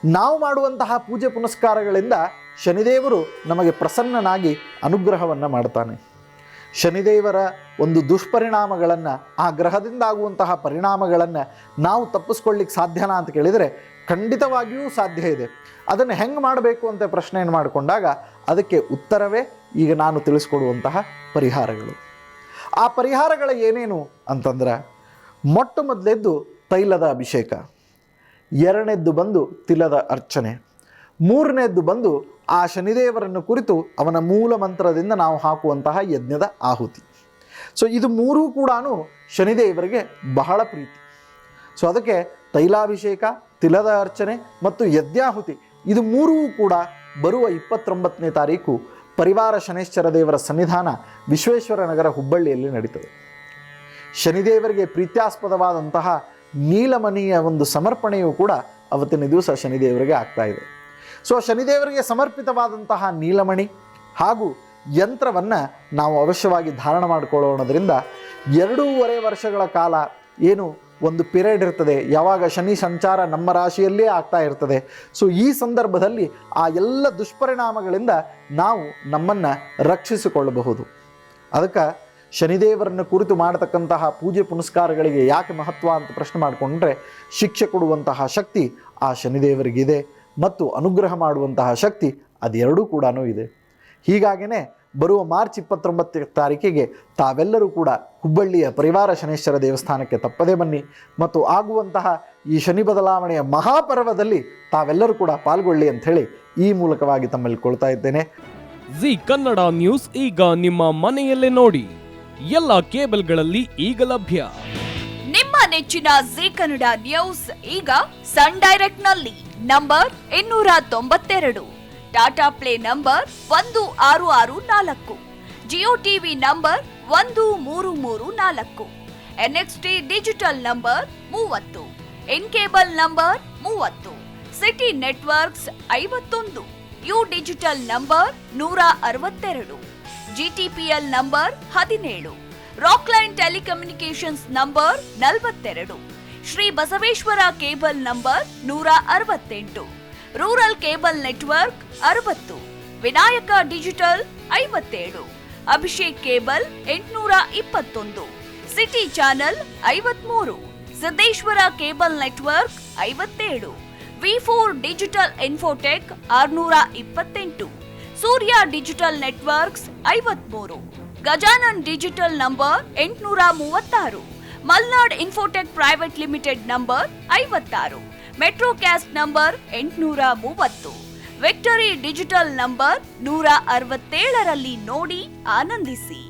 ನಾವು ಮಾಡುವಂತಹ ಪೂಜೆ ಪುನಸ್ಕಾರಗಳಿಂದ ಶನಿದೇವರು ನಮಗೆ ಪ್ರಸನ್ನನಾಗಿ ಅನುಗ್ರಹವನ್ನು ಮಾಡ್ತಾನೆ. ಶನಿದೇವರ ಒಂದು ದುಷ್ಪರಿಣಾಮಗಳನ್ನು, ಆ ಗ್ರಹದಿಂದ ಆಗುವಂತಹ ಪರಿಣಾಮಗಳನ್ನು ನಾವು ತಪ್ಪಿಸ್ಕೊಳ್ಳಿಕ್ಕೆ ಸಾಧ್ಯನಾ ಅಂತ ಕೇಳಿದರೆ ಖಂಡಿತವಾಗಿಯೂ ಸಾಧ್ಯ ಇದೆ. ಅದನ್ನು ಹೆಂಗೆ ಮಾಡಬೇಕು ಅಂತ ಪ್ರಶ್ನೆಯನ್ನು ಮಾಡಿಕೊಂಡಾಗ ಅದಕ್ಕೆ ಉತ್ತರವೇ ಈಗ ನಾನು ತಿಳಿಸ್ಕೊಡುವಂತಹ ಪರಿಹಾರಗಳು. ಆ ಪರಿಹಾರಗಳ ಏನೇನು ಅಂತಂದ್ರೆ, ಮೊಟ್ಟ ಮೊದಲೇದ್ದು ತೈಲದ ಅಭಿಷೇಕ, ಎರಡನೇದ್ದು ಬಂದು ತಿಲದ ಅರ್ಚನೆ, ಮೂರನೇದ್ದು ಬಂದು ಆ ಶನಿದೇವರನ್ನು ಕುರಿತು ಅವನ ಮೂಲ ಮಂತ್ರದಿಂದ ನಾವು ಹಾಕುವಂತಹ ಯಜ್ಞದ ಆಹುತಿ. ಸೊ ಇದು ಮೂರೂ ಕೂಡ ಶನಿದೇವರಿಗೆ ಬಹಳ ಪ್ರೀತಿ. ಸೊ ಅದಕ್ಕೆ ತೈಲಾಭಿಷೇಕ, ತಿಲದ ಅರ್ಚನೆ ಮತ್ತು ಯಜ್ಞಾಹುತಿ ಇದು ಮೂರೂ ಕೂಡ ಬರುವ 29ನೇ ತಾರೀಕು ಪರಿವಾರ ಶನೇಶ್ವರ ದೇವರ ಸನ್ನಿಧಾನ ವಿಶ್ವೇಶ್ವರ ನಗರ ಹುಬ್ಬಳ್ಳಿಯಲ್ಲಿ ನಡೀತದೆ. ಶನಿದೇವರಿಗೆ ಪ್ರೀತ್ಯಾಸ್ಪದವಾದಂತಹ ನೀಲಮಣಿಯ ಒಂದು ಸಮರ್ಪಣೆಯೂ ಕೂಡ ಅವತ್ತಿನ ದಿವಸ ಶನಿದೇವರಿಗೆ ಆಗ್ತಾ ಇದೆ. ಸೊ ಶನಿದೇವರಿಗೆ ಸಮರ್ಪಿತವಾದಂತಹ ನೀಲಮಣಿ ಹಾಗೂ ಯಂತ್ರವನ್ನು ನಾವು ಅವಶ್ಯವಾಗಿ ಧಾರಣ ಮಾಡಿಕೊಳ್ಳೋಣದ್ರಿಂದ 2.5 ವರ್ಷಗಳ ಕಾಲ ಏನು ಒಂದು ಪಿರಿಯಡ್ ಇರ್ತದೆ, ಯಾವಾಗ ಶನಿ ಸಂಚಾರ ನಮ್ಮ ರಾಶಿಯಲ್ಲೇ ಆಗ್ತಾ ಇರ್ತದೆ. ಸೊ ಈ ಸಂದರ್ಭದಲ್ಲಿ ಆ ಎಲ್ಲ ದುಷ್ಪರಿಣಾಮಗಳಿಂದ ನಾವು ನಮ್ಮನ್ನು ರಕ್ಷಿಸಿಕೊಳ್ಳಬಹುದು. ಅದಕ್ಕೆ ಶನಿದೇವರನ್ನು ಕುರಿತು ಮಾಡತಕ್ಕಂತಹ ಪೂಜೆ ಪುನಸ್ಕಾರಗಳಿಗೆ ಯಾಕೆ ಮಹತ್ವ ಅಂತ ಪ್ರಶ್ನೆ ಮಾಡಿಕೊಂಡ್ರೆ, ಶಿಕ್ಷೆ ಕೊಡುವಂತಹ ಶಕ್ತಿ ಆ ಶನಿದೇವರಿಗಿದೆ ಮತ್ತು ಅನುಗ್ರಹ ಮಾಡುವಂತಹ ಶಕ್ತಿ ಅದೆರಡೂ ಕೂಡ ಇದೆ. ಹೀಗಾಗಿಯೇ ಬರುವ ಮಾರ್ಚ್ 29ನೇ ತಾರೀಕಿಗೆ ತಾವೆಲ್ಲರೂ ಕೂಡ ಹುಬ್ಬಳ್ಳಿಯ ಪರಿವಾರ ಶನೇಶ್ವರ ದೇವಸ್ಥಾನಕ್ಕೆ ತಪ್ಪದೇ ಬನ್ನಿ ಮತ್ತು ಆಗುವಂತಹ ಈ ಶನಿ ಬದಲಾವಣೆಯ ಮಹಾಪರ್ವದಲ್ಲಿ ತಾವೆಲ್ಲರೂ ಕೂಡ ಪಾಲ್ಗೊಳ್ಳಿ ಅಂಥೇಳಿ ಈ ಮೂಲಕವಾಗಿ ತಮ್ಮಲ್ಲಿ ಕೊಳ್ತಾ ಇದ್ದೇನೆ. ಜಿ ಕನ್ನಡ ನ್ಯೂಸ್ ಈಗ ನಿಮ್ಮ ಮನೆಯಲ್ಲೇ ನೋಡಿ, ಎಲ್ಲ ಕೇಬಲ್ಗಳಲ್ಲಿ ಈಗ ಲಭ್ಯ. ನಿಮ್ಮ ನೆಚ್ಚಿನ ಜಿ ಕನ್ನಡ ನ್ಯೂಸ್ ಈಗ ಸನ್ ಡೈರೆಕ್ಟ್ ನಲ್ಲಿ number 292, Tata Play number 1664, Jio TV number 1334, NXT digital number 30, N cable number 30, city networks 51, U digital number 162, GTPL number 17, Rockline telecommunications number 42, Shri Basaveshwara cable number 168, rural cable network 60, Vinayaka digital 57, Abhishek cable 821, city channel 53, Siddeshwara cable network 57, ವಿ4 digital infotech 628, Surya digital networks 53, Gajanan digital number 836, Malnad infotech private limited number 56, metro cast number 830, victory digital number 167ರಲ್ಲಿ ನೋಡಿ ಆನಂದಿಸಿ.